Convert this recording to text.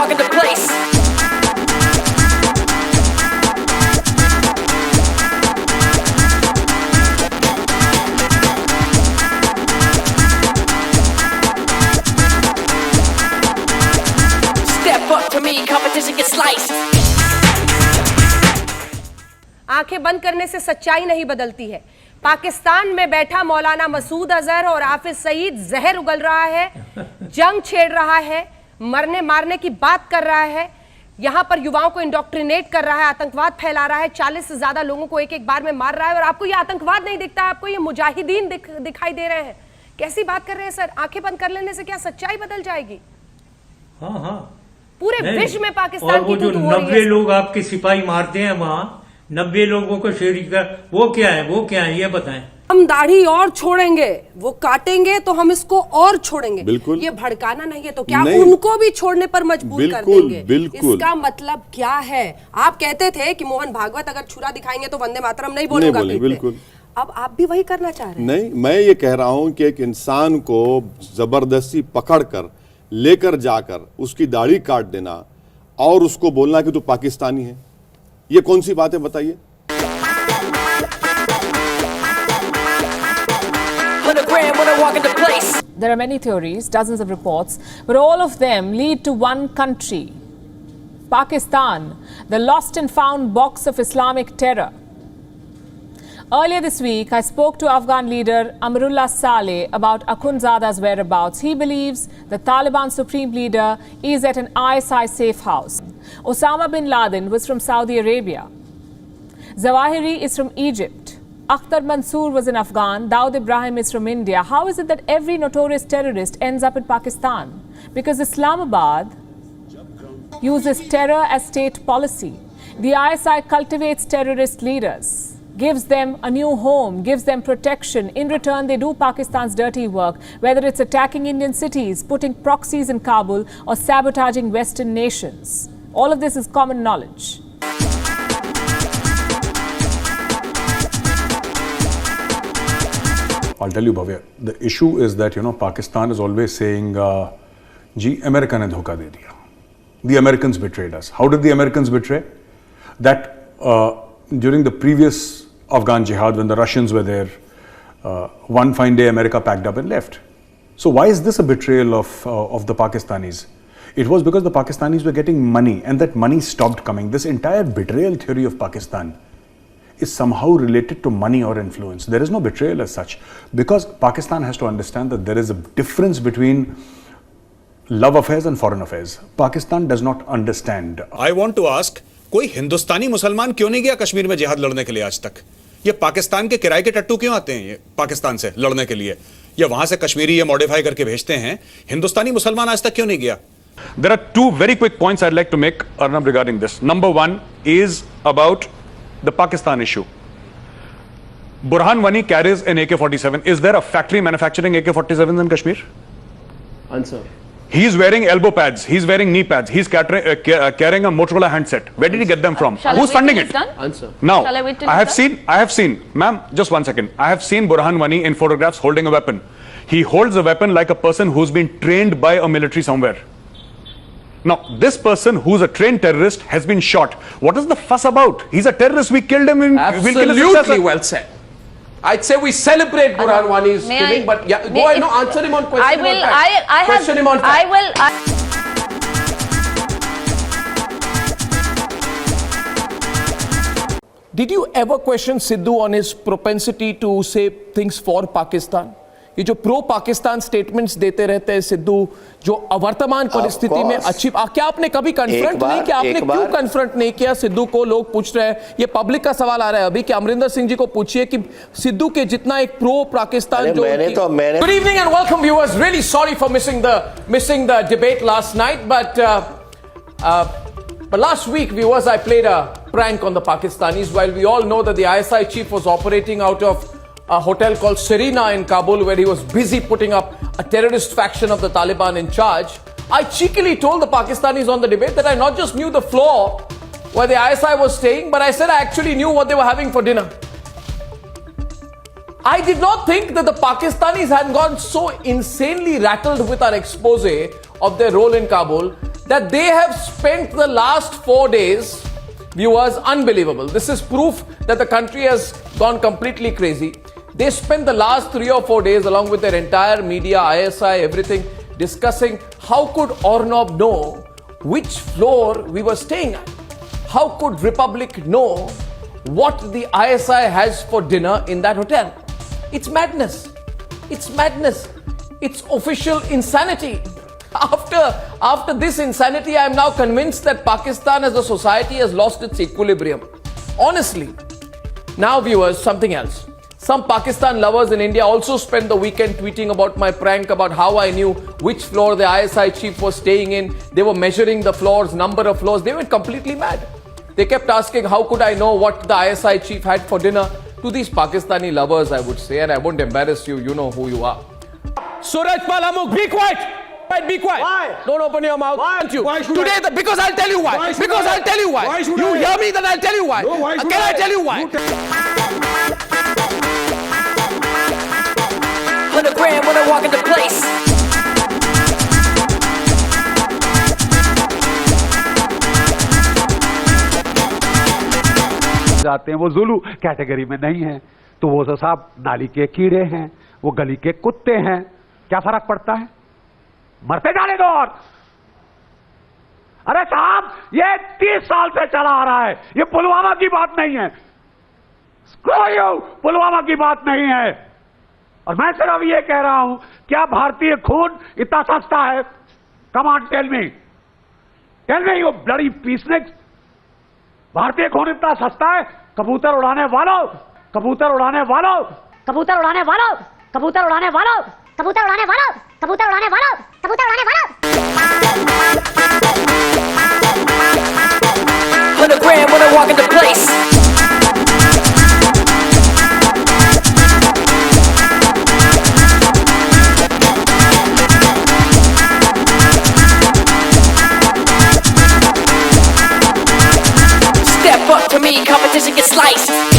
walk into place. Step up to me, competition gets sliced. आंखें बंद करने से सच्चाई नहीं बदलती है। पाकिस्तान में बैठा मौलाना मसूद अजहर और हाफिज सईद जहर उगल रहा है, जंग छेड़ रहा है, मरने मारने की बात कर रहा है, यहां पर युवाओं को इंडोक्ट्रिनेट कर रहा है, आतंकवाद फैला रहा है, 40 से ज्यादा लोगों को एक एक बार में मार रहा है। और आपको ये आतंकवाद नहीं दिखता, आपको ये मुजाहिदीन दिखाई दे रहे हैं। कैसी बात कर रहे हैं सर? आंखें बंद कर लेने से क्या सच्चाई बदल जाएगी? हाँ हाँ, पूरे विश्व में पाकिस्तान की जो 90 लोग आपके सिपाही मारते हैं वहाँ, 90 लोगों को शहीद कर, वो क्या है ये बताएं। हम दाढ़ी और छोड़ेंगे, वो काटेंगे तो हम इसको और छोड़ेंगे। बिल्कुल। ये भड़काना नहीं है तो क्या उनको भी छोड़ने पर मजबूर कर देंगे? बिल्कुल। इसका मतलब क्या है? आप कहते थे कि मोहन भागवत अगर छुरा दिखाएंगे तो वंदे मातरम नहीं बोलूंगा। बिल्कुल। अब आप भी वही करना चाह रहे हैं? नहीं, मैं ये कह रहा हूं कि एक इंसान को जबरदस्ती पकड़कर लेकर जाकर उसकी दाढ़ी काट देना और उसको बोलना कि तू पाकिस्तानी है, ये कौन सी बात है बताइए? There are many theories, dozens of reports, but all of them lead to one country, Pakistan, the lost and found box of Islamic terror. Earlier this week, I spoke to Afghan leader Amrullah Saleh about Akhundzada's whereabouts. He believes the Taliban supreme leader is at an ISI safe house. Osama bin Laden was from Saudi Arabia. Zawahiri is from Egypt. Akhtar Mansoor was an Afghan. Dawood Ibrahim is from India. How is it that every notorious terrorist ends up in Pakistan? Because Islamabad uses terror as state policy. The ISI cultivates terrorist leaders, gives them a new home, gives them protection. In return, they do Pakistan's dirty work, whether it's attacking Indian cities, putting proxies in Kabul, or sabotaging Western nations. All of this is common knowledge. I'll tell you, Bhavya, the issue is that, Pakistan is always saying, Ji, America ne dhoka de diya. The Americans betrayed us. How did the Americans betray? That during the previous Afghan jihad, when the Russians were there, one fine day America packed up and left. So why is this a betrayal of the Pakistanis? It was because the Pakistanis were getting money and that money stopped coming. This entire betrayal theory of Pakistan is somehow related to money or influence. There is no betrayal as such, because Pakistan has to understand that there is a difference between love affairs and foreign affairs. Pakistan does not understand. I want to ask, कोई हिंदुस्तानी मुसलमान क्यों नहीं गया कश्मीर में जिहाद लड़ने के लिए आज तक? ये पाकिस्तान के किराए के टट्टू क्यों आते हैं ये पाकिस्तान से लड़ने के लिए? या वहां से कश्मीरी ये मॉडिफाई करके भेजते हैं? हिंदुस्तानी मुसलमान आज तक क्यों नहीं गया? There are two very quick points I'd like to make, Arnab, regarding this. Number one is about the Pakistan issue. Burhan Wani carries an AK-47. Is there a factory manufacturing AK-47s in Kashmir? Answer. He's wearing elbow pads. He's wearing knee pads. He's carrying a Motorola handset. Where did he get them from? Who's funding it? Answer. Now, Shall I wait till I have it's seen, ma'am, just one second. I have seen Burhan Wani in photographs holding a weapon. He holds a weapon like a person who's been trained by a military somewhere. Now, this person who's a trained terrorist has been shot. What is the fuss about? He's a terrorist. We killed him. Absolutely well said. I'd say we celebrate Burhan Wani's killing, but yeah, go ahead, answer him on question. Question him on fact. Did you ever question Sidhu on his propensity to say things for Pakistan? ये जो pro Pakistan statements देते रहते हैं सिद्धू, जो वर्तमान परिस्थिति में अच्छी, क्या आपने कभी कन्फ्रंट नहीं किया? आपने क्यों कन्फ्रंट नहीं किया सिद्धू को? लोग पूछ रहे हैं, ये पब्लिक का सवाल आ रहा है अभी कि अमरिंदर सिंह जी को पूछिए कि सिद्धू के जितना एक प्रो पाकिस्तान जो Good evening and welcome viewers. Really sorry for missing the debate last night, but last week, viewers, I played a prank on the Pakistanis. While we all know that the ISI chief was operating out of a hotel called Serena in Kabul, where he was busy putting up a terrorist faction of the Taliban in charge, I cheekily told the Pakistanis on the debate that I not just knew the floor where the ISI was staying, but I said I actually knew what they were having for dinner. I did not think that the Pakistanis had gone so insanely rattled with our expose of their role in Kabul, that they have spent the last 4 days, viewers, unbelievable. This is proof that the country has gone completely crazy. They spent the last 3 or 4 days along with their entire media, ISI, everything, discussing how could Ornab know which floor we were staying at. How could Republic know what the ISI has for dinner in that hotel? It's madness. It's madness. It's official insanity. After this insanity, I am now convinced that Pakistan as a society has lost its equilibrium. Honestly. Now, viewers, something else. Some Pakistan lovers in India also spent the weekend tweeting about my prank, about how I knew which floor the ISI chief was staying in. They were measuring the floors, number of floors. They went completely mad. They kept asking, how could I know what the ISI chief had for dinner? To these Pakistani lovers, I would say, and I won't embarrass you, you know who you are. Surajpal Amukh, be quiet! Be quiet. Why? Don't open your mouth. Why? You. Why should Today, because I'll tell you why. Why should Because I? I'll tell you why. Why should you I? hear me, then I'll tell you why. No, why should Can I I? tell you why? You tell- 100 grand when I walk into place. जाते हैं वो Julu category में नहीं है, तो वो तो साहब नाली के कीड़े हैं, वो गली के कुत्ते हैं, क्या फर्क पड़ता है? मरते जाने दो। और अरे साहब, ये 30 साल से चला आ रहा है, ये पुलवामा की बात नहीं है, पुलवामा की बात नहीं है। और मैं सिर्फ ये कह रहा हूं, क्या भारतीय खून इतना सस्ता है? Come on tell me you bloody peaceniks, भारतीय खून इतना सस्ता है? कबूतर उड़ाने वालों, कबूतर उड़ाने वालों, कबूतर उड़ाने वालों, कबूतर उड़ाने वालों, कबूतर उड़ाने वालों, कबूतर उड़ाने वालों, कबूतर उड़ाने वालों। 100 grand when I walk into place. Step up to me, competition gets sliced.